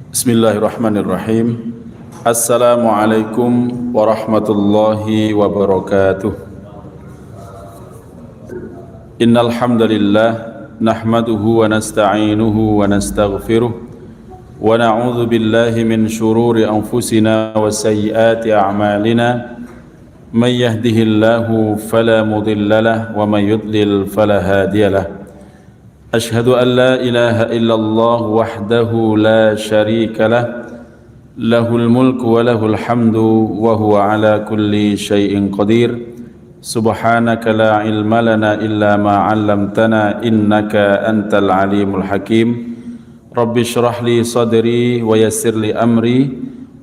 Bismillahirrahmanirrahim. Assalamualaikum warahmatullahi wabarakatuh. Innal hamdalillah nahmaduhu wa nasta'inuhu wa nastaghfiruh wa na'udzu billahi min shururi anfusina wa sayyiati a'malina. May yahdihillahu fala mudilla lahu wa may yudlil fala hadiya lahu. Ashhadu an la ilaha illallah wahdahu la syarika lah, lahul mulku wa lahul hamdu wa huwa ala kulli syai'in qadir. Subhanaka la ilma lana illa ma 'allamtana innaka antal alimul hakim. Rabbi shrah li sadri wa yassir li amri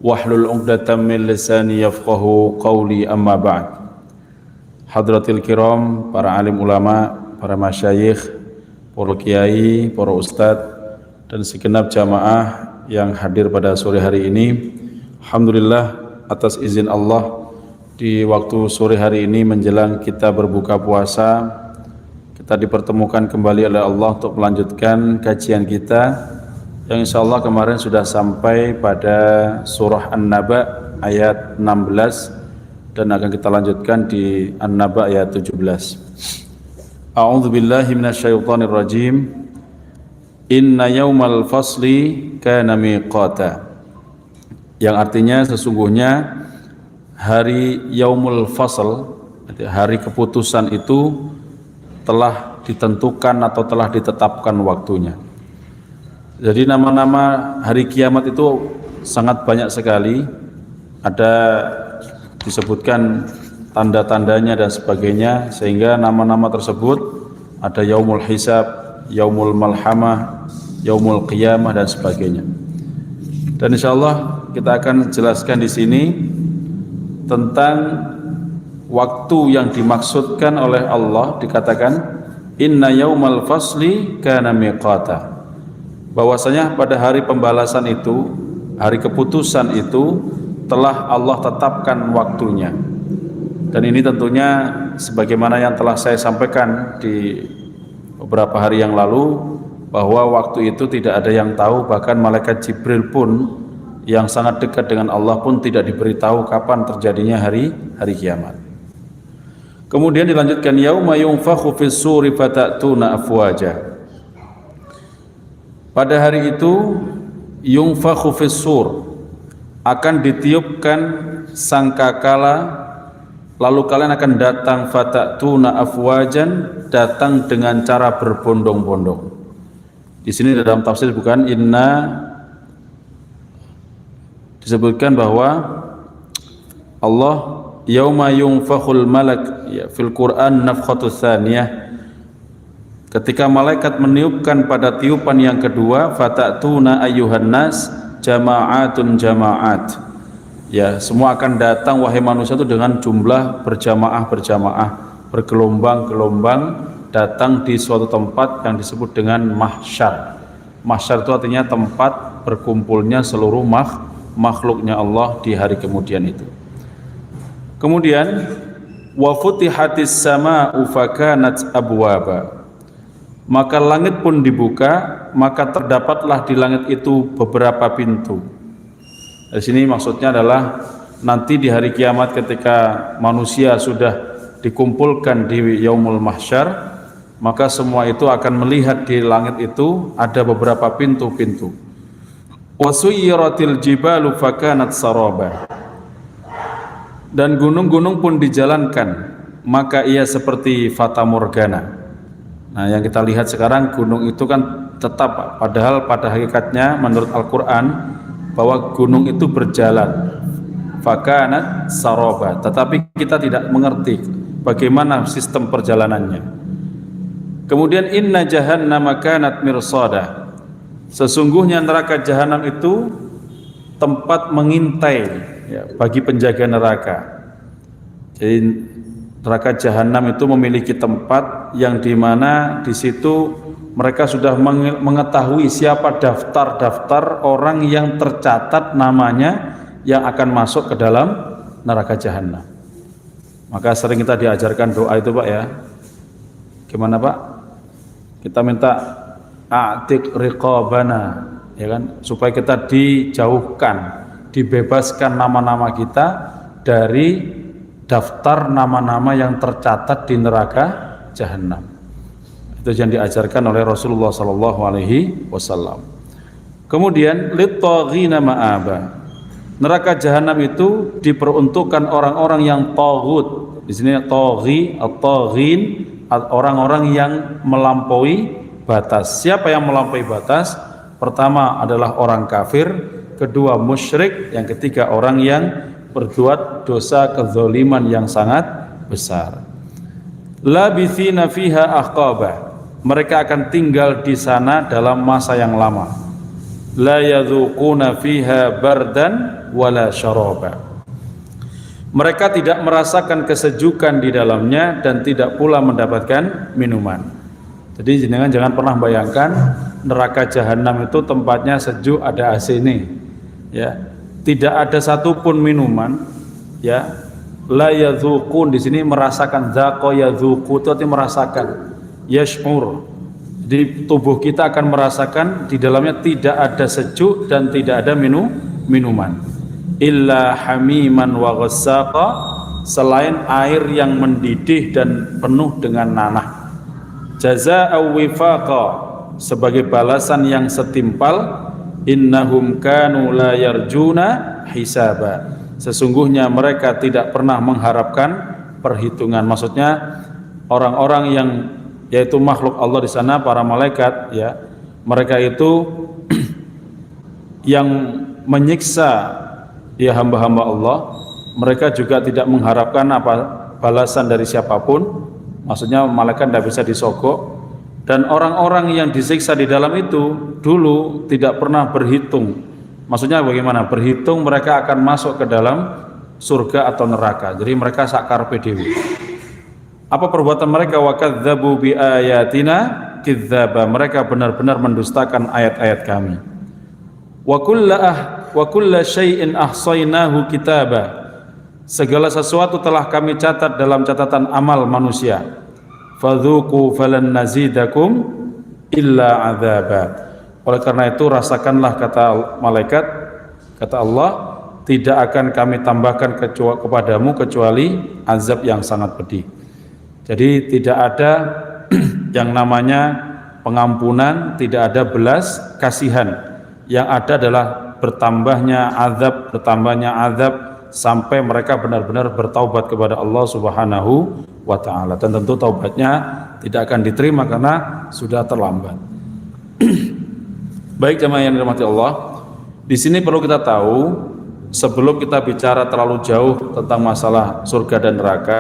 wahlul 'uqdatam min lisani yafqahu qawli, amma ba'd. Hadratil kiram, para alim ulama, para masyayikh, para kiai, para ustadz, dan segenap jamaah yang hadir pada sore hari ini. Alhamdulillah, atas izin Allah, di waktu sore hari ini menjelang kita berbuka puasa, kita dipertemukan kembali oleh Allah untuk melanjutkan kajian kita yang insya Allah kemarin sudah sampai pada surah An-Naba ayat 16 dan akan kita lanjutkan di An-Naba ayat 17. A'udzu billahi minasyaitonir rajim. Inna yaumal fasli kana miqata. Yang artinya sesungguhnya hari yaumul fasl, hari keputusan itu telah ditentukan atau telah ditetapkan waktunya. Jadi nama-nama hari kiamat itu sangat banyak sekali. Ada disebutkan tanda-tandanya dan sebagainya, sehingga nama-nama tersebut ada yaumul hisab, yaumul malhamah, yaumul qiyamah dan sebagainya. Dan insyaallah kita akan jelaskan di sini tentang waktu yang dimaksudkan oleh Allah. Dikatakan inna yaumal fasli kana miqata, bahwasanya pada hari pembalasan itu, hari keputusan itu telah Allah tetapkan waktunya. Dan ini tentunya sebagaimana yang telah saya sampaikan di beberapa hari yang lalu, bahwa waktu itu tidak ada yang tahu, bahkan malaikat Jibril pun yang sangat dekat dengan Allah pun tidak diberitahu kapan terjadinya hari kiamat. Kemudian dilanjutkan yauma yunfakhu fis suri fatatuna afwaja. Pada hari itu yunfakhu fis sur, akan ditiupkan sangkakala, lalu kalian akan datang fatatuna afwajan, datang dengan cara berbondong-bondong. Di sini dalam tafsir bukan inna, disebutkan bahwa Allah yauma yunfakhul malak, ya, fil Quran nafkhatus tsaniyah, ketika malaikat meniupkan pada tiupan yang kedua, fatatuna ayyuhan nas jama'atun jama'at. Ya, semua akan datang wahai manusia itu dengan jumlah berjamaah-berjamaah, bergelombang-gelombang, datang di suatu tempat yang disebut dengan mahsyar. Mahsyar itu artinya tempat berkumpulnya seluruh makhluknya Allah di hari kemudian itu. Kemudian wa futihatis sama'u fakanat abwaba, maka langit pun dibuka, maka terdapatlah di langit itu beberapa pintu. Di sini maksudnya adalah nanti di hari kiamat ketika manusia sudah dikumpulkan di yaumul mahsyar, maka semua itu akan melihat di langit itu ada beberapa pintu-pintu. Wasuyiratil jibalu fakanat saraba, dan gunung-gunung pun dijalankan, maka ia seperti fata morgana. Nah, yang kita lihat sekarang gunung itu kan tetap, padahal pada hakikatnya menurut Al-Quran bahwa gunung itu berjalan, fakanat saraba, tetapi kita tidak mengerti bagaimana sistem perjalanannya. Kemudian inna jahannama kanat mirsada, sesungguhnya neraka jahanam itu tempat mengintai, ya, bagi penjaga neraka. Jadi neraka jahanam itu memiliki tempat yang dimana di situ mereka sudah mengetahui siapa daftar-daftar orang yang tercatat namanya yang akan masuk ke dalam neraka jahanam. Maka sering kita diajarkan doa itu Pak, ya. Gimana Pak? Kita minta a'tiq riqabana, ya kan, supaya kita dijauhkan, dibebaskan nama-nama kita dari daftar nama-nama yang tercatat di neraka jahanam. Itu yang diajarkan oleh Rasulullah sallallahu alaihi wasallam. Kemudian lit-taghina ma'aba. Neraka jahanam itu diperuntukkan orang-orang yang taghut. Di sini taghi, at-taghin, orang-orang yang melampaui batas. Siapa yang melampaui batas? Pertama adalah orang kafir, kedua musyrik, yang ketiga orang yang berbuat dosa kezaliman yang sangat besar. Labithina fiha ahqaba. Mereka akan tinggal di sana dalam masa yang lama. La yadzuquna fiha bardan wala syaraba. Mereka tidak merasakan kesejukan di dalamnya dan tidak pula mendapatkan minuman. Jadi jangan pernah bayangkan neraka jahanam itu tempatnya sejuk, ada AC ini, ya. Tidak ada satupun minuman, ya. La yadzuqun di sini merasakan, zaqa yadzuqu itu artinya merasakan, yash'ur. Di tubuh kita akan merasakan di dalamnya tidak ada sejuk dan tidak ada minuman. Illa hamiman wa ghassaqa, selain air yang mendidih dan penuh dengan nanah. Jazaa'u wifaqa, sebagai balasan yang setimpal. Innahum kanu la yarjuna hisaba, sesungguhnya mereka tidak pernah mengharapkan perhitungan. Maksudnya orang-orang yang, yaitu makhluk Allah di sana, para malaikat, ya, mereka itu yang menyiksa ya hamba-hamba Allah, mereka juga tidak mengharapkan apa balasan dari siapapun. Maksudnya malaikat tidak bisa disogok. Dan orang-orang yang disiksa di dalam itu dulu tidak pernah berhitung. Maksudnya bagaimana? Berhitung mereka akan masuk ke dalam surga atau neraka. Jadi mereka sakar PDW. Apa perbuatan mereka? Wa kadzdzabu bi ayatina kidzdzaba. Mereka benar-benar mendustakan ayat-ayat kami. Wa kulla syai'in ahsainahu kitaba. Segala sesuatu telah kami catat dalam catatan amal manusia. Fadzuqu falan nazidakum illa adzaba. Oleh karena itu rasakanlah, kata malaikat, kata Allah, tidak akan kami tambahkan kepadamu kecuali azab yang sangat pedih. Jadi tidak ada yang namanya pengampunan, tidak ada belas kasihan. Yang ada adalah bertambahnya azab sampai mereka benar-benar bertaubat kepada Allah Subhanahu wa ta'ala. Dan tentu taubatnya tidak akan diterima karena sudah terlambat. Baik jemaah yang dirahmati Allah, di sini perlu kita tahu, sebelum kita bicara terlalu jauh tentang masalah surga dan neraka,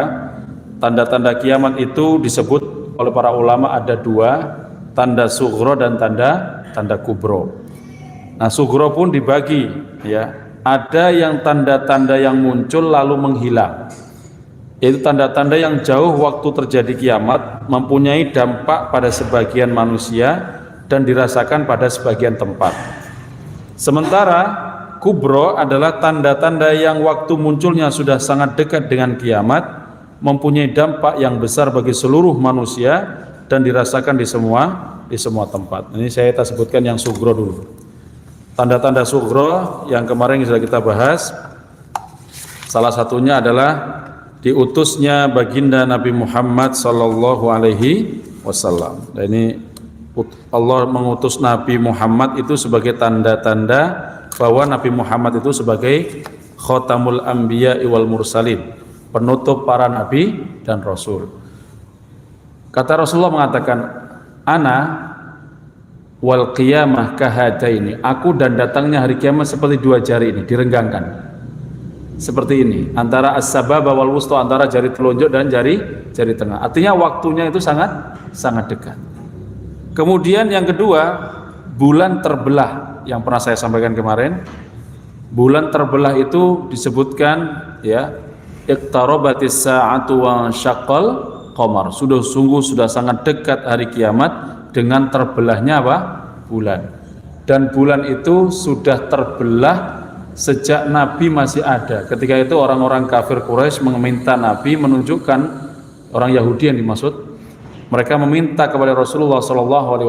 tanda-tanda kiamat itu disebut oleh para ulama ada dua, tanda sughra dan tanda kubro. Nah, sughra pun dibagi, ya. Ada yang tanda-tanda yang muncul lalu menghilang, yaitu tanda-tanda yang jauh waktu terjadi kiamat, mempunyai dampak pada sebagian manusia dan dirasakan pada sebagian tempat. Sementara kubro adalah tanda-tanda yang waktu munculnya sudah sangat dekat dengan kiamat, mempunyai dampak yang besar bagi seluruh manusia dan dirasakan di semua tempat. Ini saya sebutkan yang sughra dulu. Tanda-tanda sughra yang kemarin sudah kita bahas, salah satunya adalah diutusnya baginda Nabi Muhammad sallallahu alaihi wasallam. Dan ini Allah mengutus Nabi Muhammad itu sebagai tanda-tanda bahwa Nabi Muhammad itu sebagai khatamul anbiya wal mursalin, penutup para nabi dan rasul. Kata Rasulullah mengatakan, ana wal qiyamah kahadaini, aku dan datangnya hari kiamat seperti dua jari ini, direnggangkan seperti ini, antara as-sababa wal wusta, antara jari telunjuk dan jari tengah. Artinya waktunya itu sangat dekat. Kemudian yang kedua, bulan terbelah, yang pernah saya sampaikan kemarin. Bulan terbelah itu disebutkan, ya, iqtarabatis sa'atu wa syaqqal qamar. Sudah sangat dekat hari kiamat dengan terbelahnya apa? Bulan. Dan bulan itu sudah terbelah sejak Nabi masih ada. Ketika itu orang-orang kafir Quraisy meminta Nabi menunjukkan, orang Yahudi yang dimaksud, mereka meminta kepada Rasulullah SAW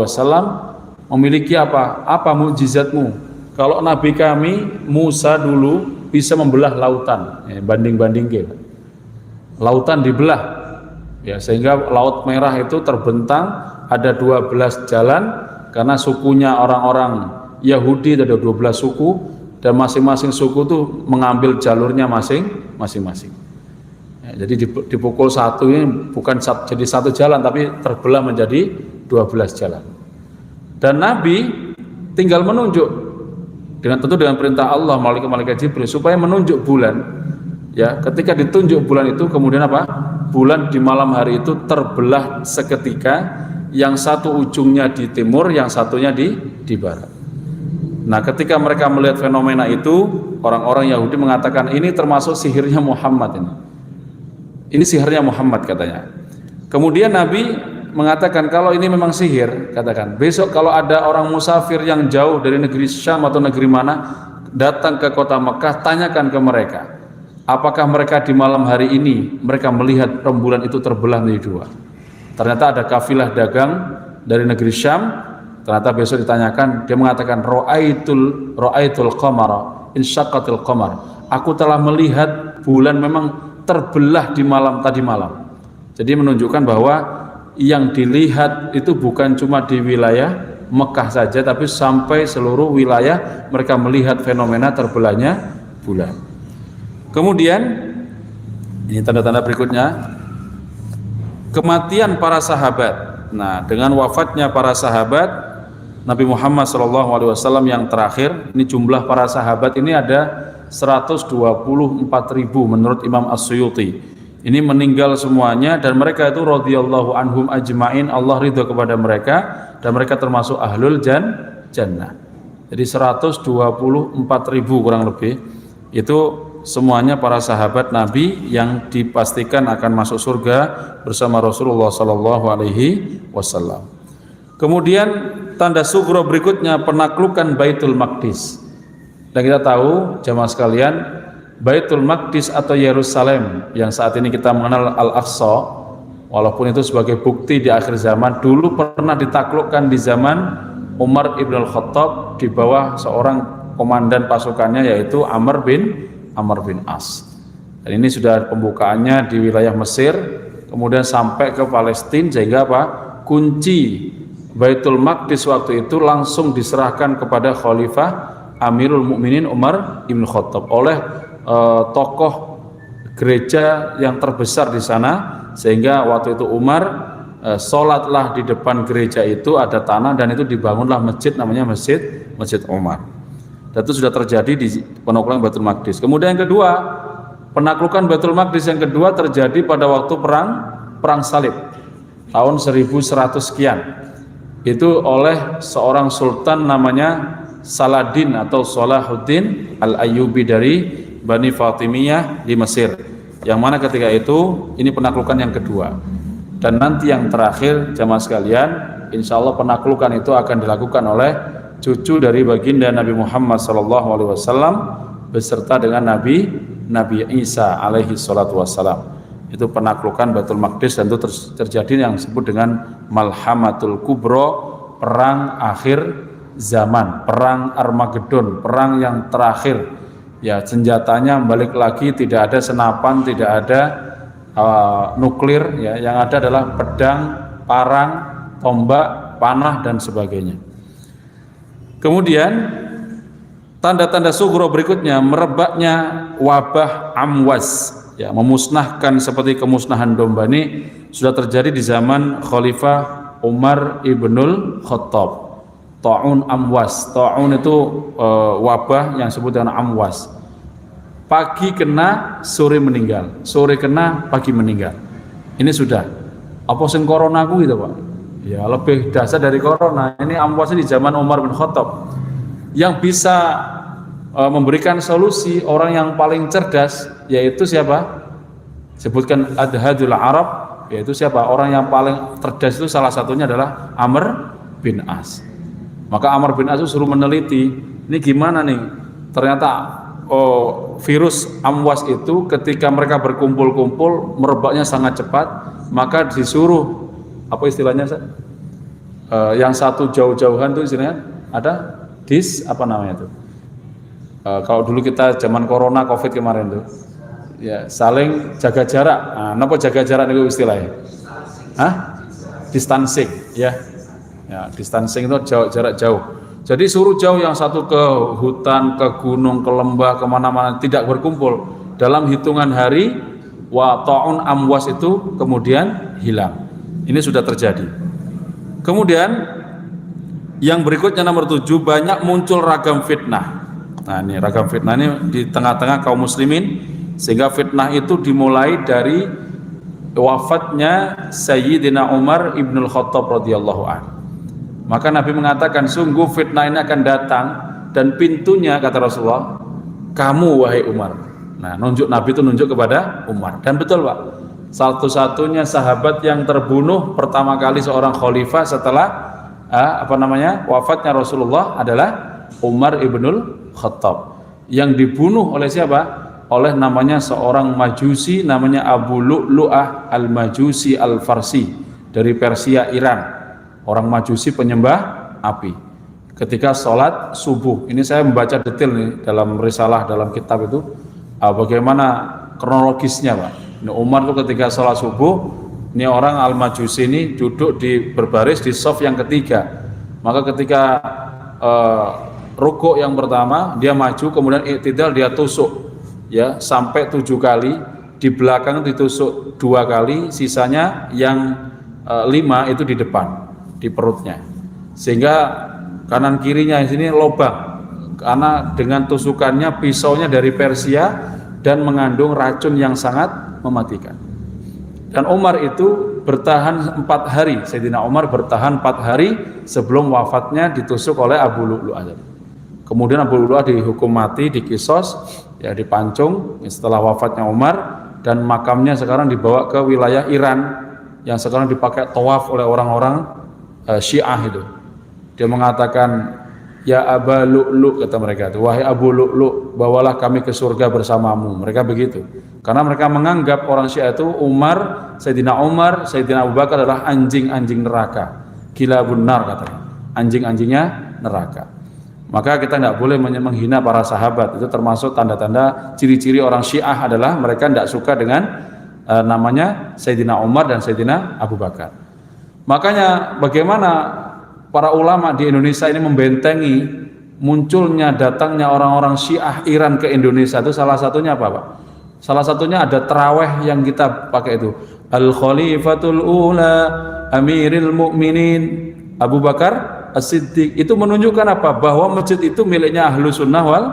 memiliki apa? Apa mukjizatmu? Kalau nabi kami Musa dulu bisa membelah lautan, ya, banding-banding gitu. Lautan dibelah, ya, sehingga Laut Merah itu terbentang ada 12 jalan karena sukunya orang-orang Yahudi ada 12 suku dan masing-masing suku itu mengambil jalurnya masing-masing. Ya, jadi dipukul satu ini bukan jadi satu jalan tapi terbelah menjadi 12 jalan. Dan Nabi tinggal menunjuk dengan perintah Allah melalui malaikat Jibril supaya menunjuk bulan. Ya, ketika ditunjuk bulan itu kemudian apa? Bulan di malam hari itu terbelah seketika, yang satu ujungnya di timur, yang satunya di barat. Nah, ketika mereka melihat fenomena itu, orang-orang Yahudi mengatakan ini termasuk sihirnya Muhammad ini. Ini sihirnya Muhammad katanya. Kemudian Nabi mengatakan kalau ini memang sihir, katakan besok kalau ada orang musafir yang jauh dari negeri Syam atau negeri mana datang ke kota Mekah, tanyakan ke mereka. Apakah mereka di malam hari ini mereka melihat rembulan itu terbelah menjadi dua? Ternyata ada kafilah dagang dari negeri Syam. Ternyata besok ditanyakan, dia mengatakan ra'aitul qamara insyaqqatil qamar. Aku telah melihat bulan memang terbelah di malam tadi malam. Jadi menunjukkan bahwa yang dilihat itu bukan cuma di wilayah Mekah saja, tapi sampai seluruh wilayah mereka melihat fenomena terbelahnya bulan. Kemudian ini tanda-tanda berikutnya, kematian para sahabat. Nah, dengan wafatnya para sahabat Nabi Muhammad SAW yang terakhir, ini jumlah para sahabat ini ada 124.000 menurut Imam As-Suyuti. Ini meninggal semuanya dan mereka itu radhiyallahu anhum ajmain, Allah ridha kepada mereka dan mereka termasuk ahlul jannah. Jadi 124.000 kurang lebih itu semuanya para sahabat Nabi yang dipastikan akan masuk surga bersama Rasulullah SAW. Kemudian tanda sugro berikutnya penaklukan Baitul Maqdis. Dan kita tahu jamaah sekalian, Baitul Maqdis atau Yerusalem yang saat ini kita mengenal Al-Aqsa, walaupun itu sebagai bukti di akhir zaman, dulu pernah ditaklukkan di zaman Umar ibn al-Khattab di bawah seorang komandan pasukannya yaitu Amr bin As. Dan ini sudah pembukaannya di wilayah Mesir, kemudian sampai ke Palestina, sehingga apa? Kunci Baitul Maqdis waktu itu langsung diserahkan kepada Khalifah Amirul Mukminin Umar ibn Khattab oleh tokoh gereja yang terbesar di sana, sehingga waktu itu Umar sholatlah di depan gereja itu, ada tanah dan itu dibangunlah masjid namanya Masjid Umar. Dan itu sudah terjadi di penaklukan Baitul Maqdis. Kemudian yang kedua, penaklukan Baitul Maqdis yang kedua terjadi pada waktu perang salib tahun 1100 sekian. Itu oleh seorang sultan namanya Saladin atau Salahuddin Al-Ayyubi dari Bani Fatimiyah di Mesir. Yang mana ketika itu ini penaklukan yang kedua. Dan nanti yang terakhir jamaah sekalian, insya Allah penaklukan itu akan dilakukan oleh cucu dari baginda Nabi Muhammad SAW beserta dengan Nabi Isa alaihi salatu wassalam. Itu penaklukan Baitul Maqdis dan itu terjadi yang disebut dengan Malhamatul Kubro, perang akhir zaman, perang Armageddon, perang yang terakhir. Ya, senjatanya balik lagi, tidak ada senapan, tidak ada nuklir, ya, yang ada adalah pedang, parang, tombak, panah dan sebagainya. Kemudian tanda-tanda sugro berikutnya merebaknya wabah amwas, ya, memusnahkan seperti kemusnahan domba. Ini sudah terjadi di zaman Khalifah Umar ibnul Khattab. Ta'un amwas, ta'un itu wabah yang disebut dengan amwas. Pagi kena, sore meninggal, sore kena, pagi meninggal. Ini sudah apa sing corona ku gitu Pak? Ya, lebih dasar dari corona. Ini amwasnya di zaman Umar bin Khattab. Yang bisa memberikan solusi orang yang paling cerdas yaitu siapa? Sebutkan Adhadul Arab, yaitu siapa? Orang yang paling cerdas itu salah satunya adalah Amr bin As. Maka Amr bin As suruh meneliti, ini gimana nih? Ternyata virus amwas itu ketika mereka berkumpul-kumpul merebaknya sangat cepat, maka disuruh apa istilahnya, Yang satu jauh-jauhan tuh istilahnya ada apa namanya tuh? Kalau dulu kita zaman corona covid kemarin tuh, ya saling jaga jarak. Nah, napa jaga jarak itu istilahnya? Distancing, ya. Ya, distancing itu jarak jauh. Jadi suruh jauh, yang satu ke hutan, ke gunung, ke lembah, kemana-mana, tidak berkumpul. Dalam hitungan hari, wa ta'un amwas itu kemudian hilang. Ini sudah terjadi. Kemudian yang berikutnya nomor 7, banyak muncul ragam fitnah. Nah, ini ragam fitnah ini di tengah-tengah kaum muslimin, sehingga fitnah itu dimulai dari wafatnya Sayyidina Umar ibnul Khattab radhiyallahu anhu. Maka Nabi mengatakan, sungguh fitnah ini akan datang dan pintunya, kata Rasulullah, kamu wahai Umar. Nah, Nabi itu nunjuk kepada Umar. Dan betul Pak, satu-satunya sahabat yang terbunuh pertama kali seorang khalifah setelah wafatnya Rasulullah adalah Umar ibnul Khattab. Yang dibunuh oleh siapa? Oleh namanya seorang majusi, namanya Abu Lu'lu'ah al-Majusi al-Farsi dari Persia, Iran. Orang majusi penyembah api. Ketika sholat subuh, ini saya membaca detail nih dalam risalah, dalam kitab itu, bagaimana kronologisnya Pak. Ini Umar itu ketika sholat subuh, ini orang al-Majusi ini duduk berbaris di shaf yang ketiga. Maka ketika rukuk yang pertama, dia maju, kemudian i'tidal, dia tusuk, ya, sampai 7 kali. Di belakang ditusuk 2 kali, sisanya yang 5 itu di depan, di perutnya, sehingga kanan kirinya di sini lobang karena dengan tusukannya pisaunya dari Persia dan mengandung racun yang sangat mematikan. Dan Umar itu bertahan 4 hari. Sayyidina Umar bertahan 4 hari sebelum wafatnya ditusuk oleh Abu Lu'lu'ah. Kemudian Abu Lu'lu'ah dihukum mati, dikisos, ya, dipancung setelah wafatnya Umar, dan makamnya sekarang dibawa ke wilayah Iran yang sekarang dipakai tawaf oleh orang-orang Syiah itu. Dia mengatakan, ya Aba Lu'lu', kata mereka itu, wahai Abu Lu'lu', bawalah kami ke surga bersamamu. Mereka begitu, karena mereka menganggap orang Syiah itu Sayyidina Umar, Sayyidina Abu Bakar adalah anjing-anjing neraka, kilabun nar katanya, anjing-anjingnya neraka. Maka kita tidak boleh menghina para sahabat. Itu termasuk tanda-tanda ciri-ciri orang Syiah adalah mereka tidak suka dengan namanya Sayyidina Umar dan Sayyidina Abu Bakar. Makanya bagaimana para ulama di Indonesia ini membentengi munculnya, datangnya orang-orang Syiah Iran ke Indonesia, itu salah satunya apa Pak? Salah satunya ada taraweh yang kita pakai itu, Al-Khalifatul Ula Amiril Mu'minin Abu Bakar As-Siddiq. Itu menunjukkan apa? Bahwa masjid itu miliknya Ahlus Sunnah wal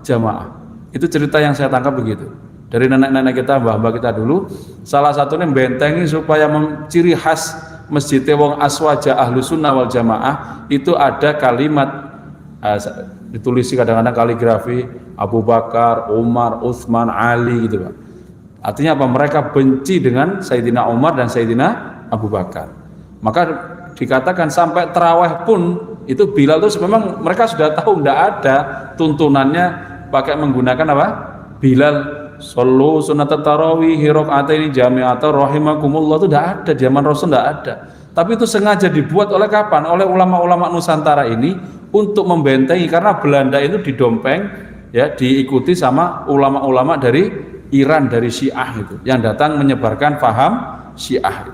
Jamaah. Itu cerita yang saya tangkap begitu dari nenek-nenek kita, mbah-mbah kita dulu. Salah satunya membentengi supaya ciri khas Masjid Wong Aswaja Ahlus Sunnah wal Jamaah itu ada kalimat, ditulis kadang-kadang kaligrafi Abu Bakar, Umar, Utsman, Ali gitu Pak. Artinya apa? Mereka benci dengan Sayyidina Umar dan Sayyidina Abu Bakar. Maka dikatakan sampai tarawih pun itu Bilal itu memang mereka sudah tahu tidak ada tuntunannya pakai menggunakan apa? Bilal Sallu sunat tarawih rakaataini jami'atan rahimakumullah, itu tidak ada, zaman Rasul tidak ada. Tapi itu sengaja dibuat oleh kapan? Oleh ulama-ulama Nusantara ini untuk membentengi, karena Belanda itu didompeng, ya, diikuti sama ulama-ulama dari Iran, dari Syiah itu yang datang menyebarkan paham Syiah.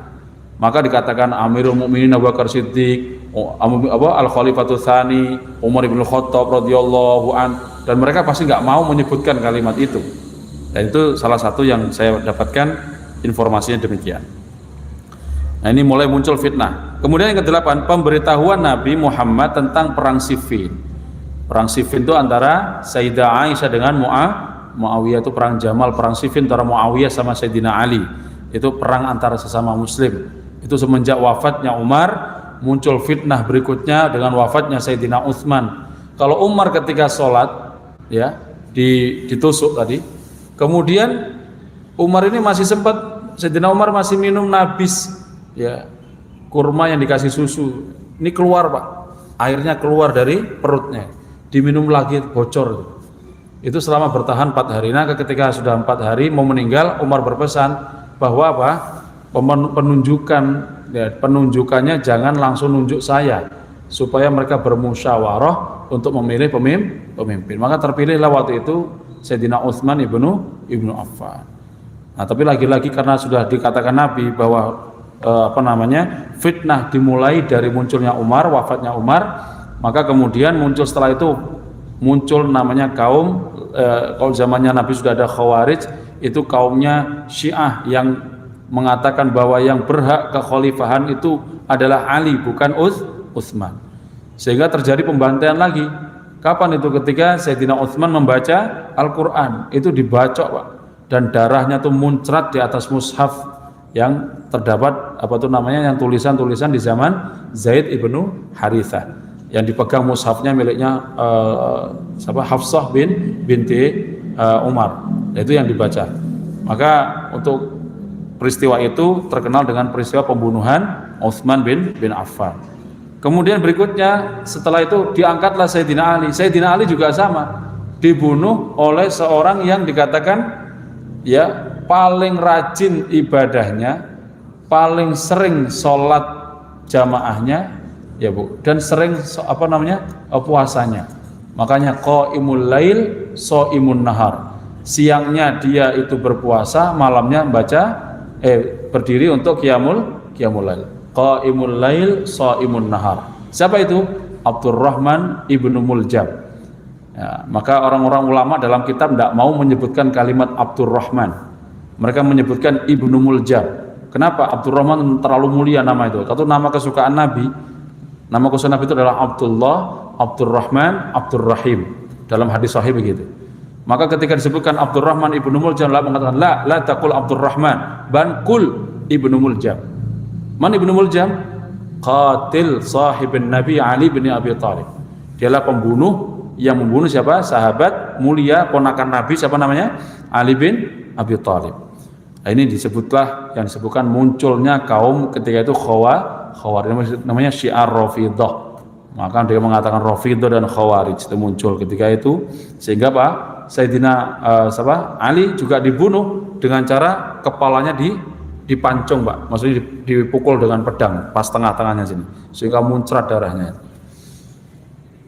Maka dikatakan Amirul Mukminin Abu Bakar Siddiq, Al-Khalifatul Tsani Umar bin Khattab radhiyallahu an, dan mereka pasti nggak mau menyebutkan kalimat itu. Dan itu salah satu yang saya dapatkan informasinya demikian. Nah, ini mulai muncul fitnah. Kemudian yang ke-8, pemberitahuan Nabi Muhammad tentang perang Siffin. Perang Siffin itu antara Sayyidah Aisyah dengan Muawiyah, itu perang Jamal. Perang Siffin antara Muawiyah sama Sayyidina Ali, itu perang antara sesama muslim. Itu semenjak wafatnya Umar muncul fitnah berikutnya dengan wafatnya Sayyidina Utsman. Kalau Umar ketika sholat, ya, ditusuk tadi, kemudian Umar ini masih sempat, Sayyidina Umar masih minum nabis, ya, kurma yang dikasih susu. Ini keluar Pak, airnya keluar dari perutnya, diminum lagi, bocor. Itu selama bertahan 4 hari. Nah, ketika sudah 4 hari mau meninggal, Umar berpesan bahwa apa? Penunjukan, ya, penunjukannya jangan langsung nunjuk saya, supaya mereka bermusyawarah untuk memilih pemimpin. Maka terpilihlah waktu itu Sayyidina Utsman ibnu Affan. Nah, tapi lagi-lagi karena sudah dikatakan Nabi bahwa fitnah dimulai dari munculnya Umar, wafatnya Umar, maka kemudian muncul setelah itu muncul namanya kaum kalau zamannya Nabi sudah ada Khawarij, itu kaumnya Syiah yang mengatakan bahwa yang berhak kekhalifahan itu adalah Ali bukan Utsman. Sehingga terjadi pembantaian lagi. Kapan itu? Ketika Sayyidina Utsman membaca Al-Qur'an, itu dibacok, Pak. Dan darahnya tuh muncrat di atas mushaf yang terdapat yang tulisan-tulisan di zaman Zaid ibnu Harithah, yang dipegang mushafnya miliknya Hafsah binti Umar. Itu yang dibaca. Maka untuk peristiwa itu terkenal dengan peristiwa pembunuhan Utsman bin Affan. Kemudian berikutnya setelah itu diangkatlah Sayyidina Ali. Sayyidina Ali juga sama, dibunuh oleh seorang yang dikatakan ya paling rajin ibadahnya, paling sering sholat jamaahnya, ya Bu, dan sering puasanya. Makanya qaimul lail shaimun nahar. Siangnya dia itu berpuasa, malamnya berdiri untuk qiyamul lail. Qaimul lail shaimun nahar. Siapa itu? Abdurrahman ibnu Muljam. Ya, maka orang-orang ulama dalam kitab tidak mau menyebutkan kalimat Abdurrahman. Mereka menyebutkan Ibnu Muljam. Kenapa? Abdurrahman terlalu mulia nama itu. Itu nama kesukaan Nabi. Nama kesukaan Nabi itu adalah Abdullah, Abdurrahman, Abdurrahim. Dalam hadis sahih begitu. Maka ketika disebutkan Abdurrahman Ibnu Muljam, Allah mengatakan la taqul Abdurrahman, ban kul Ibnu Muljam. Man Ibnu Muljam? Qatil sahibin Nabi Ali bin Abi Thalib. Dialah pembunuh yang membunuh siapa? Sahabat mulia ponakan Nabi, siapa namanya? Ali bin Abi Thalib. Nah, ini yang disebutkan munculnya kaum ketika itu Khawarij, namanya Syiar Rafidhah. Maka dia mengatakan Rafidhah dan Khawarij itu muncul ketika itu, sehingga Sayyidina Ali juga dibunuh dengan cara kepalanya dipancung, Pak. Maksudnya dipukul dengan pedang pas tengah-tengahnya sini, sehingga muncrat darahnya.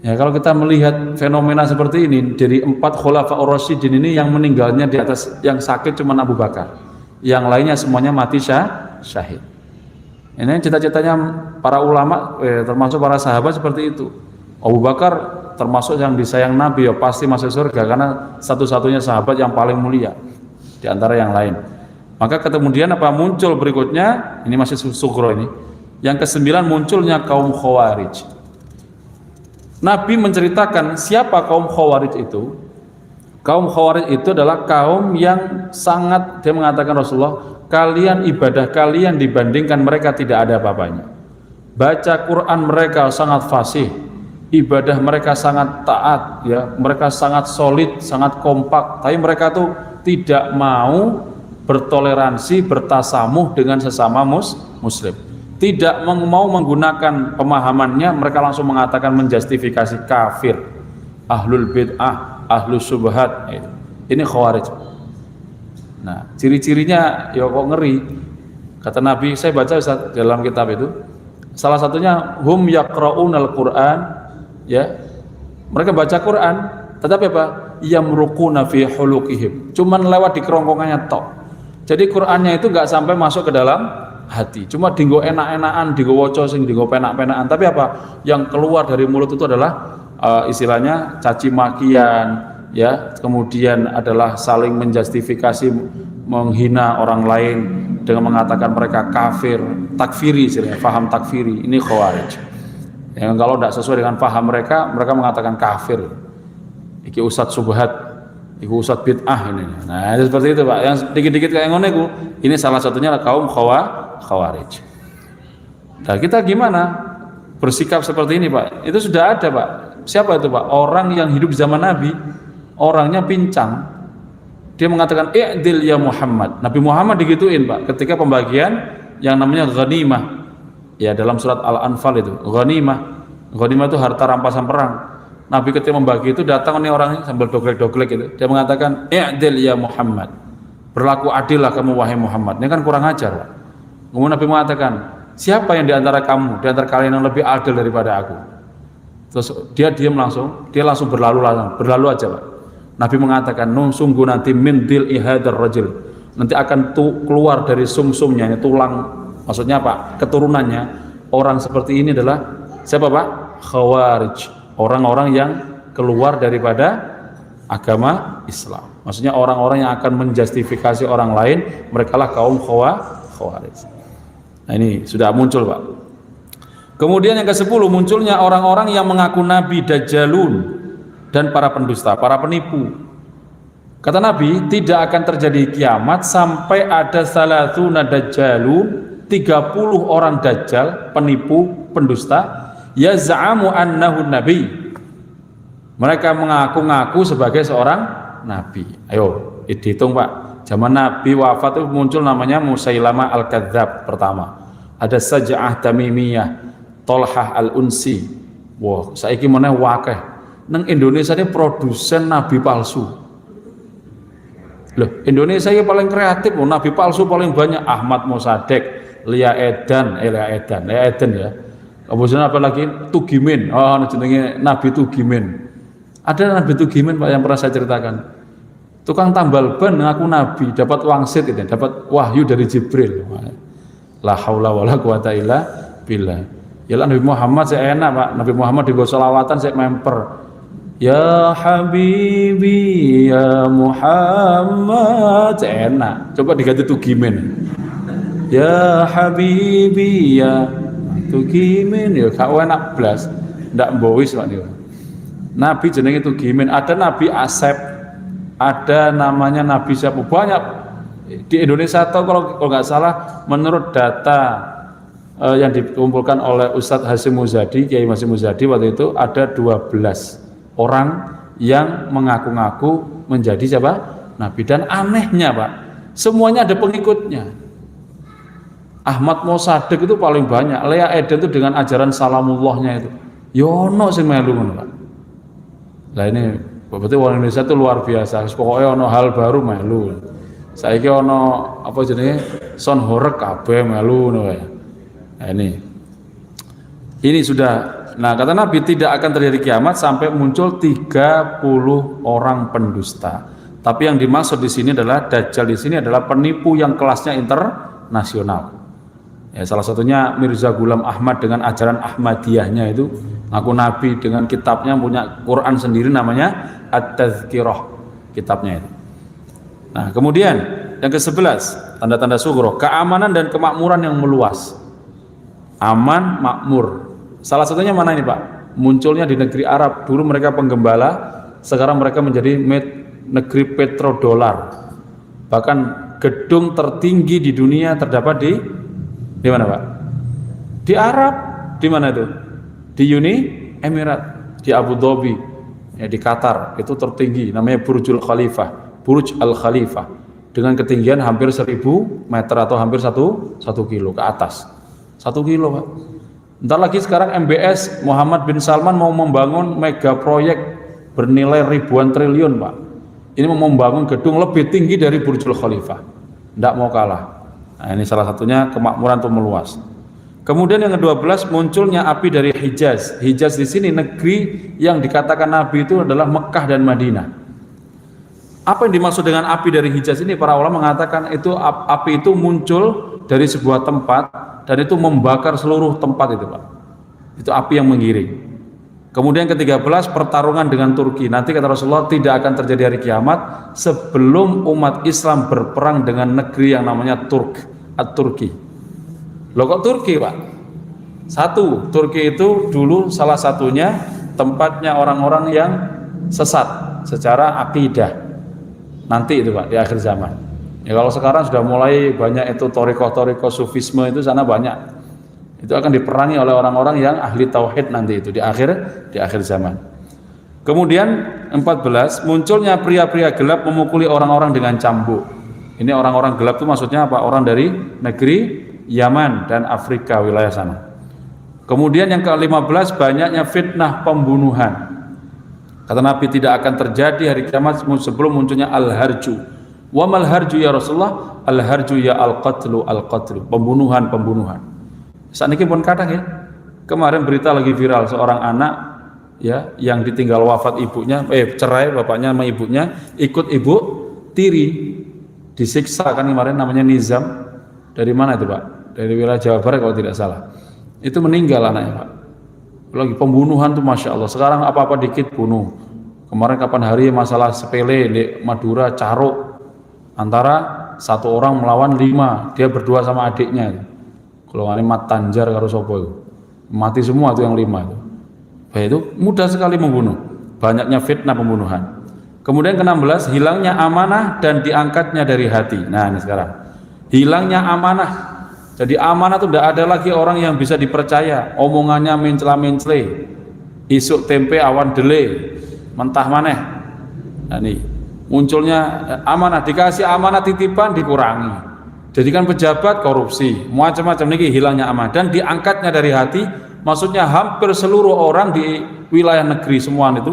Ya, kalau kita melihat fenomena seperti ini, dari 4 Khulafaur Rasyidin ini yang meninggalnya di atas, yang sakit cuma Abu Bakar, yang lainnya semuanya mati syahid. Ini cita-citanya para ulama, termasuk para sahabat seperti itu. Abu Bakar termasuk yang disayang Nabi, ya pasti masuk surga karena satu-satunya sahabat yang paling mulia di antara yang lain. Maka kemudian muncul berikutnya, ini masih sugro ini. Yang ke-9 munculnya kaum Khawarij. Nabi menceritakan siapa kaum Khawarij itu. Kaum Khawarij itu adalah kaum yang sangat, dia mengatakan Rasulullah, kalian ibadah kalian dibandingkan mereka tidak ada apa-apanya. Baca Quran mereka sangat fasih, ibadah mereka sangat taat, ya, mereka sangat solid, sangat kompak, tapi mereka tuh tidak mau bertoleransi, bertasamuh dengan sesama muslim. Tidak mau menggunakan pemahamannya, mereka langsung mengatakan menjustifikasi kafir, ahlul bid'ah, ahlus subhat. Ini Khawarij. Nah, ciri-cirinya ya kok ngeri. Kata Nabi, saya baca Ustaz, dalam kitab itu, salah satunya hum yaqra'unal Qur'an, ya. Mereka baca Quran, tetapi apa? Yamruquna fi huluqihim. Cuman lewat di kerongkongannya tok. Jadi Qur'annya itu enggak sampai masuk ke dalam hati, cuma dinggo enak-enakan, dinggo waca sing dinggo penak-penakan. Tapi apa yang keluar dari mulut itu adalah istilahnya caci makian, ya, kemudian adalah saling menjustifikasi, menghina orang lain dengan mengatakan mereka kafir, takfiri, istilahnya paham takfiri. Ini Khawarij. Yang kalau tidak sesuai dengan paham mereka mengatakan kafir. Iki ustadz subhat, iki ustadz bid'ah ini. Nah, seperti itu, Pak. Yang dikit-dikit kayak ngono iku, ini salah satunya kaum Khawarij. Nah, kita gimana bersikap seperti ini, Pak? Itu sudah ada, Pak. Siapa itu, Pak? Orang yang hidup zaman Nabi, orangnya pincang. Dia mengatakan i'dil ya Muhammad. Nabi Muhammad digituin, Pak, ketika pembagian yang namanya ghanimah. Ya, dalam surat Al-Anfal itu, ghanimah. Ghanimah itu harta rampasan perang. Nabi ketika membagi itu datang nih orang sambil doglek-doglek itu. Dia mengatakan i'dil ya Muhammad. Berlaku adillah kamu wahai Muhammad. Ini kan kurang ajar, Pak. Kemudian Nabi mengatakan, siapa yang di antara kamu, di antara kalian yang lebih adil daripada aku? Terus dia diam langsung, dia langsung berlalu aja Pak. Nabi mengatakan, sungguh nanti mindil ihadar rajul, nanti akan keluar dari sumsumnya, ini tulang, maksudnya Pak, keturunannya orang seperti ini adalah siapa Pak? Khawarij, orang-orang yang keluar daripada agama Islam. Maksudnya orang-orang yang akan menjustifikasi orang lain, merekalah kaum Khawarij. Nah ini sudah muncul Pak. Kemudian yang ke-10, munculnya orang-orang yang mengaku nabi, dajjalun, dan para pendusta, para penipu. Kata Nabi, tidak akan terjadi kiamat sampai ada salatuna dajjalun, 30 orang dajjal, penipu, pendusta, yaz'amu annahu nabi. Mereka mengaku-ngaku sebagai seorang nabi. Ayo, dihitung Pak. Zaman Nabi wafat itu muncul namanya Musailamah al-Kadzdzab pertama. Ada Saj'ah Tamimiyah, Tolhah al-Unsi. Wah, saiki meneh wakeh. Nang Indonesia ini produsen nabi palsu. Loh, Indonesia ini paling kreatif loh, nabi palsu paling banyak. Ahmad Mossadegh, Lia Eden ya. Kemudian apa lagi? Tugimin. Oh, jenenge Nabi Tugimin. Ada Nabi Tugimin Pak yang pernah saya ceritakan. Tukang tambal ban ngaku nabi, dapat wangsit itu, dapat wahyu dari Jibril. La haula wala quwata illa billah. Ya Nabi Muhammad saya enak Pak. Nabi Muhammad di sholawatan saya memper. Ya Habibi ya Muhammad, saya enak. Coba diganti Tugimin. Ya Habibi ya Tugimin, ya kau enak blas. Ndak mbowis Pak niku. Nabi jenenge Tugimin. Ada Nabi Asep, ada namanya Nabi siapa, banyak di Indonesia. Atau kalau nggak salah menurut data yang dikumpulkan oleh Ustadz Hasyim Muzadi, Kiai Hasyim Muzadi waktu itu ada 12 orang yang mengaku-ngaku menjadi siapa? Nabi. Dan anehnya Pak, semuanya ada pengikutnya. Ahmad Mossadegh itu paling banyak. Lia Eden itu dengan ajaran salamullahnya itu. Yono sing melu ngono Pak. Lah ini berarti orang Indonesia itu luar biasa. Pokoknya ono hal baru melu. Saiki ono apa jenenge? Son horeg kabeh melu ngono ya. Nah ini sudah. Nah kata Nabi tidak akan terjadi kiamat sampai muncul 30 orang pendusta. Tapi yang dimaksud di sini adalah Dajjal di sini adalah penipu yang kelasnya internasional. Ya, salah satunya Mirza Ghulam Ahmad dengan ajaran Ahmadiyahnya itu, ngaku Nabi dengan kitabnya, punya Quran sendiri namanya At-Tazkirah kitabnya itu. Nah kemudian yang ke-11 tanda-tanda sughra, keamanan dan kemakmuran yang meluas. Aman, makmur. Salah satunya mana ini Pak? Munculnya di negeri Arab. Dulu mereka penggembala, sekarang mereka menjadi negeri petrodolar. Bahkan gedung tertinggi di dunia terdapat di mana Pak? Di Arab. Di mana itu? Di Uni Emirat, di Abu Dhabi, ya, di Qatar. Itu tertinggi, namanya Burj Al Khalifah, dengan ketinggian hampir 1000 meter atau hampir 1 kilo ke atas. 1 kilo Pak. Entar lagi sekarang MBS Muhammad bin Salman mau membangun mega proyek bernilai ribuan triliun Pak. Ini mau membangun gedung lebih tinggi dari Burj Al Khalifah. Tidak mau kalah. Nah, ini salah satunya kemakmuran itu meluas. Kemudian yang ke-12 munculnya api dari Hijaz. Hijaz di sini negeri yang dikatakan Nabi itu adalah Mekah dan Madinah. Apa yang dimaksud dengan api dari Hijaz ini? Para ulama mengatakan itu api itu muncul dari sebuah tempat dan itu membakar seluruh tempat itu Pak. Itu api yang menggiring. Kemudian ke-13 pertarungan dengan Turki. Nanti kata Rasulullah tidak akan terjadi hari kiamat sebelum umat Islam berperang dengan negeri yang namanya Turki. Loh kok Turki Pak? Satu, Turki itu dulu salah satunya tempatnya orang-orang yang sesat secara akidah. Nanti itu Pak di akhir zaman. Ya kalau sekarang sudah mulai banyak itu toriko sufisme itu sana banyak. Itu akan diperangi oleh orang-orang yang ahli tauhid nanti itu di akhir zaman. Kemudian 14 munculnya pria-pria gelap memukuli orang-orang dengan cambuk. Ini orang-orang gelap itu maksudnya apa? Orang dari negeri Yaman dan Afrika wilayah sana. Kemudian yang ke-15 banyaknya fitnah pembunuhan. Kata Nabi tidak akan terjadi hari kiamat sebelum munculnya al-harju. Wa mal harju ya Rasulullah? Al-harju ya al-qatlu, pembunuhan. Saat ini pun kadang ya. Kemarin berita lagi viral seorang anak ya yang ditinggal wafat ibunya, cerai bapaknya sama ibunya, ikut ibu tiri, disiksa kan kemarin, namanya Nizam. Dari mana itu Pak? Dari wilayah Jawa Barat kalau tidak salah. Itu meninggal anaknya Pak. Lagi pembunuhan tuh Masya Allah. Sekarang apa-apa dikit bunuh. Kemarin kapan hari masalah sepele di Madura caruk, antara satu orang melawan 5, dia berdua sama adiknya. Kalau ini Mat Tanjar karo sopo itu. Mati semua tuh yang 5 itu. Baik, itu mudah sekali membunuh. Banyaknya fitnah pembunuhan. Kemudian ke-16, hilangnya amanah dan diangkatnya dari hati. Nah ini sekarang, hilangnya amanah. Jadi amanah itu tidak ada lagi orang yang bisa dipercaya. Omongannya mencela-mencele, isuk tempe awan dele, mentah maneh. Nah ini munculnya amanah, dikasih amanah titipan dikurangi. Jadikan pejabat korupsi, macam-macam niki hilangnya amanah dan diangkatnya dari hati. Maksudnya hampir seluruh orang di wilayah negeri semua itu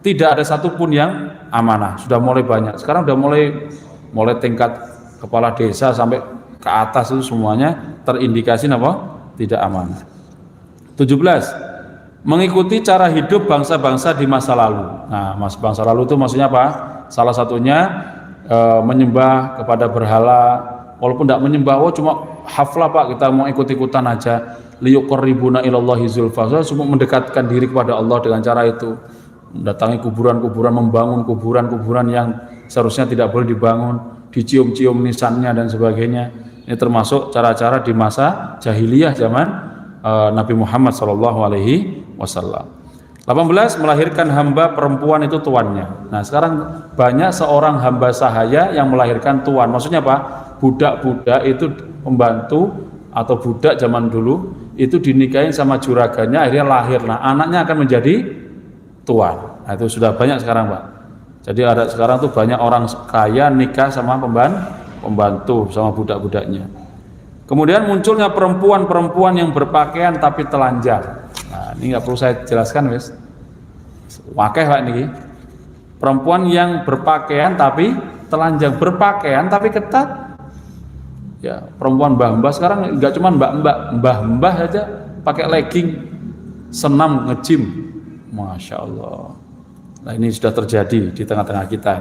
tidak ada satupun yang amanah. Sudah mulai banyak. Sekarang sudah mulai tingkat kepala desa sampai ke atas itu semuanya terindikasi apa? Tidak amanah. 17. Mengikuti cara hidup bangsa-bangsa di masa lalu. Nah, bangsa lalu itu maksudnya apa? Salah satunya menyembah kepada berhala. Walaupun tidak menyembah, cuma haflah Pak, kita mau ikut-ikutan aja. Liyuqarribuna ilallahi zulfa, cuma mendekatkan diri kepada Allah dengan cara itu. Mendatangi kuburan-kuburan, membangun kuburan-kuburan yang seharusnya tidak boleh dibangun, dicium-cium nisannya dan sebagainya. Ini termasuk cara-cara di masa jahiliyah zaman Nabi Muhammad SAW. 18. Melahirkan hamba perempuan itu tuannya. Nah sekarang banyak seorang hamba sahaya yang melahirkan tuan. Maksudnya apa? Budak-budak itu pembantu atau budak zaman dulu itu dinikahin sama juragannya, akhirnya lahir. Nah anaknya akan menjadi tuan. Nah, itu sudah banyak sekarang Pak. Jadi ada sekarang tuh banyak orang kaya nikah sama pembantu sama budak-budaknya. Kemudian munculnya perempuan-perempuan yang berpakaian tapi telanjang. Nah, ini nggak perlu saya jelaskan wes. Wakeh Pak niki. Perempuan yang berpakaian tapi telanjang, berpakaian tapi ketat. Ya, perempuan mbah-mbah sekarang nggak cuma mbah-mbah aja pakai legging, senam nge-gym. Masya Allah. Nah ini sudah terjadi di tengah-tengah kita.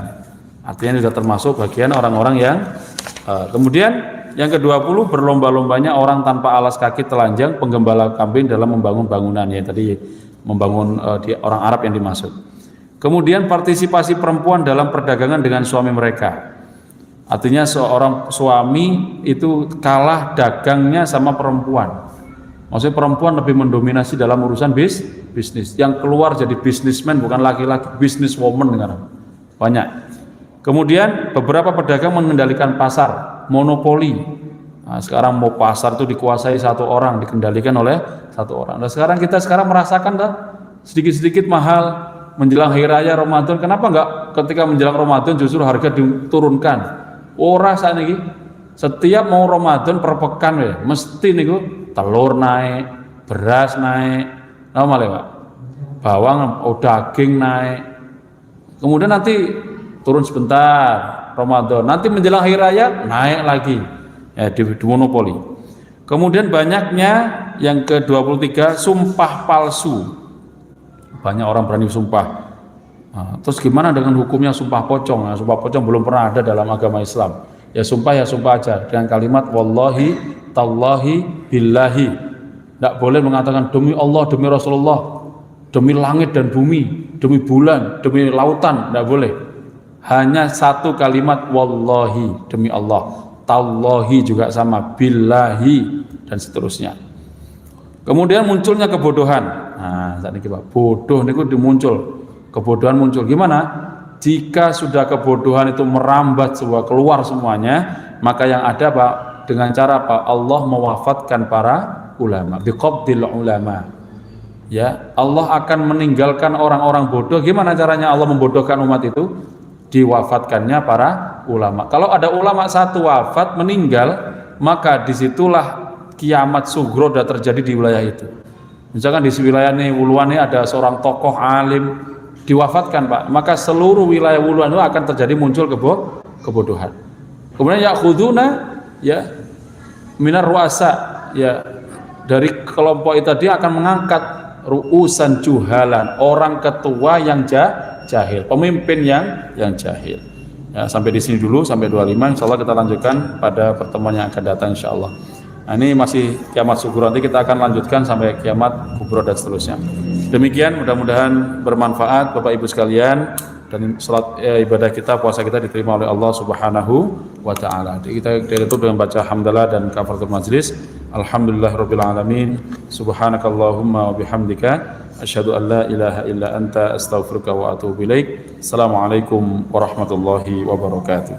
Artinya ini sudah termasuk bagian orang-orang yang kemudian yang ke-20, berlomba-lombanya orang tanpa alas kaki telanjang penggembala kambing dalam membangun bangunan. Ya tadi membangun di orang Arab yang dimaksud. Kemudian partisipasi perempuan dalam perdagangan dengan suami mereka. Artinya seorang suami itu kalah dagangnya sama perempuan. Maksudnya perempuan lebih mendominasi dalam urusan bisnis. Yang keluar jadi bisnismen bukan laki-laki, businesswoman dengan banyak. Kemudian beberapa pedagang mengendalikan pasar, monopoli. Nah, sekarang mau pasar itu dikuasai satu orang, dikendalikan oleh satu orang. Nah, kita sekarang merasakan sedikit-sedikit mahal menjelang hari raya Ramadan. Kenapa enggak ketika menjelang Ramadan justru harga diturunkan? Ora saat ini setiap mau Ramadan per pekan ya, mesti niku telur naik, beras naik, apa malah Pak? Bawang, daging naik. Kemudian nanti turun sebentar Ramadan, nanti menjelang hari raya naik lagi. Ya di monopoli. Kemudian banyaknya yang ke-23 sumpah palsu. Banyak orang berani sumpah. Nah, terus gimana dengan hukumnya sumpah pocong? Nah, sumpah pocong belum pernah ada dalam agama Islam. Ya sumpah aja dengan kalimat wallahi, tallahi, billahi. Tidak boleh mengatakan demi Allah, demi Rasulullah, demi langit dan bumi, demi bulan, demi lautan. Tidak boleh. Hanya satu kalimat wallahi, demi Allah. Tallahi juga sama, billahi dan seterusnya. Kemudian munculnya kebodohan. Nah, saat ini Pak, bodoh niku dimuncul. Kebodohan muncul gimana? Jika sudah kebodohan itu merambat keluar semuanya, maka yang ada Pak dengan cara apa? Allah mewafatkan para ulama, biqabdil ulama. Ya, Allah akan meninggalkan orang-orang bodoh. Gimana caranya Allah membodohkan umat itu? Diwafatkannya para ulama. Kalau ada ulama satu wafat meninggal, maka disitulah kiamat sugro sudah terjadi di wilayah itu. Misalkan di wilayah ini Wuluan ini ada seorang tokoh alim diwafatkan Pak, maka seluruh wilayah Wuluan itu akan terjadi muncul kebodohan. Kemudian ya'khuduna ya minar ru'asa, ya dari kelompok itu dia akan mengangkat ru'usan juhalan, orang ketua yang jahil, pemimpin yang jahil. Ya, sampai di sini dulu, sampai 25. Insyaallah kita lanjutkan pada pertemuan yang akan datang insyaallah. Nah, ini masih kiamat sughra, nanti kita akan lanjutkan sampai kiamat kubra dan seterusnya. Demikian, mudah-mudahan bermanfaat Bapak Ibu sekalian, dan salat ibadah kita, puasa kita diterima oleh Allah Subhanahu wa taala. Kita tutup dengan baca hamdalah dan kafaratul majlis. Alhamdulillahirabbil alamin. Subhanakallahumma wa bihamdika asyhadu an la ilaha illa anta astaghfiruka wa atubu ilaik. Assalamualaikum warahmatullahi wabarakatuh.